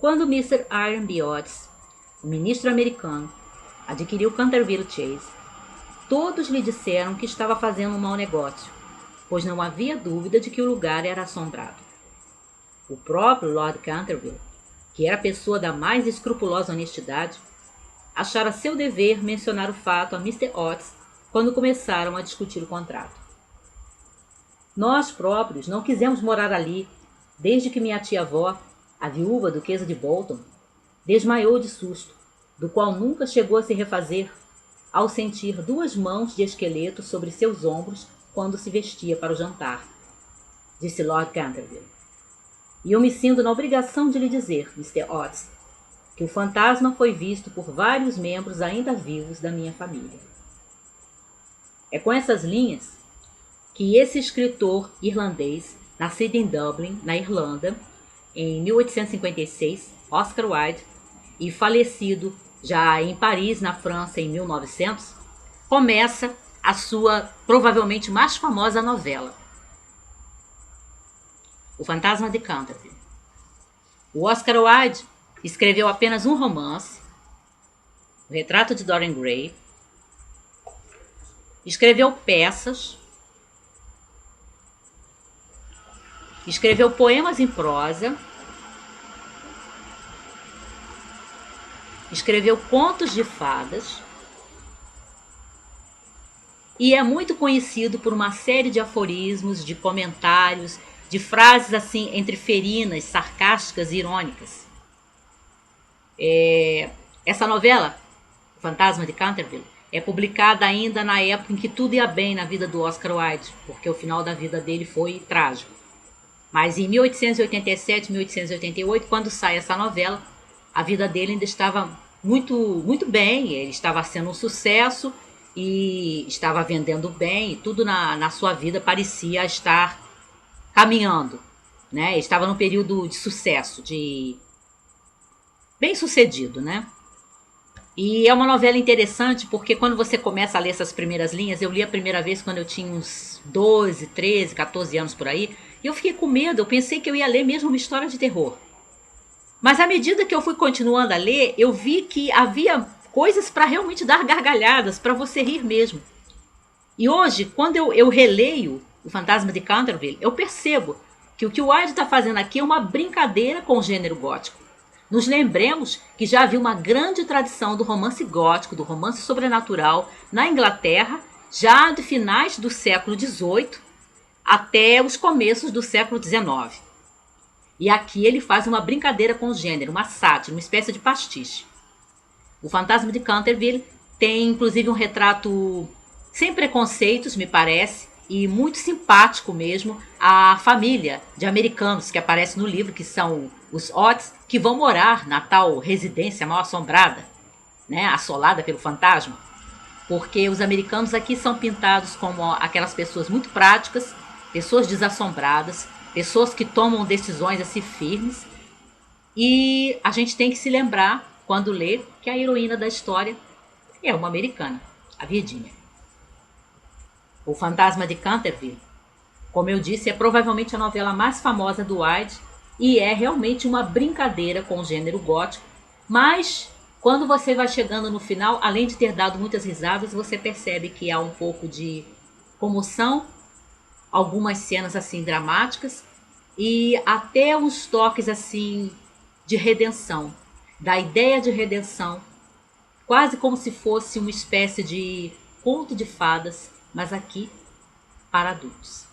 Quando Mr. Irby Otis, o ministro americano, adquiriu Canterville Chase, todos lhe disseram que estava fazendo um mau negócio, pois não havia dúvida de que o lugar era assombrado. O próprio Lord Canterville, que era pessoa da mais escrupulosa honestidade, achara seu dever mencionar o fato a Mr. Otis quando começaram a discutir o contrato. Nós próprios não quisemos morar ali, desde que minha tia-avó, a viúva duquesa de Bolton, desmaiou de susto, do qual nunca chegou a se refazer, ao sentir 2 mãos de esqueleto sobre seus ombros quando se vestia para o jantar, disse Lord Canterville. E eu me sinto na obrigação de lhe dizer, Mr. Otis, que o fantasma foi visto por vários membros ainda vivos da minha família. É com essas linhas que esse escritor irlandês, nascido em Dublin, na Irlanda, em 1856, Oscar Wilde, e falecido já em Paris, na França, em 1900, começa a sua provavelmente mais famosa novela, O Fantasma de Canterville. O Oscar Wilde escreveu apenas um romance, O Retrato de Dorian Gray, escreveu peças, escreveu poemas em prosa, escreveu contos de fadas e é muito conhecido por uma série de aforismos, de comentários, de frases assim entre ferinas, sarcásticas e irônicas. Essa novela, O Fantasma de Canterville, é publicada ainda na época em que tudo ia bem na vida do Oscar Wilde, porque o final da vida dele foi trágico. Mas em 1887, 1888, quando sai essa novela, a vida dele ainda estava muito bem, ele estava sendo um sucesso e estava vendendo bem, e tudo na sua vida parecia estar caminhando, né? Ele estava num período de sucesso, de bem sucedido, né? E é uma novela interessante porque quando você começa a ler essas primeiras linhas, eu li a primeira vez quando eu tinha uns 12, 13, 14 anos por aí, e eu fiquei com medo, eu pensei que eu ia ler mesmo uma história de terror. Mas à medida que eu fui continuando a ler, eu vi que havia coisas para realmente dar gargalhadas, para você rir mesmo. E hoje, quando eu releio O Fantasma de Canterville, eu percebo que o Wilde está fazendo aqui é uma brincadeira com o gênero gótico. Nos lembremos que já havia uma grande tradição do romance gótico, do romance sobrenatural, na Inglaterra, já de finais do século XVIII até os começos do século XIX. E aqui ele faz uma brincadeira com o gênero, uma sátira, uma espécie de pastiche. O Fantasma de Canterville tem inclusive um retrato sem preconceitos, me parece, e muito simpático mesmo, a família de americanos que aparece no livro, que são os Otis, que vão morar na tal residência mal assombrada, né, assolada pelo fantasma, porque os americanos aqui são pintados como aquelas pessoas muito práticas, pessoas desassombradas, pessoas que tomam decisões assim firmes, e a gente tem que se lembrar, quando lê, que a heroína da história é uma americana, a Virginia. O Fantasma de Canterville, como eu disse, é provavelmente a novela mais famosa do Wilde e é realmente uma brincadeira com o gênero gótico, mas quando você vai chegando no final, além de ter dado muitas risadas, você percebe que há um pouco de comoção, algumas cenas assim dramáticas e até uns toques assim de redenção, da ideia de redenção, quase como se fosse uma espécie de conto de fadas, mas aqui para adultos.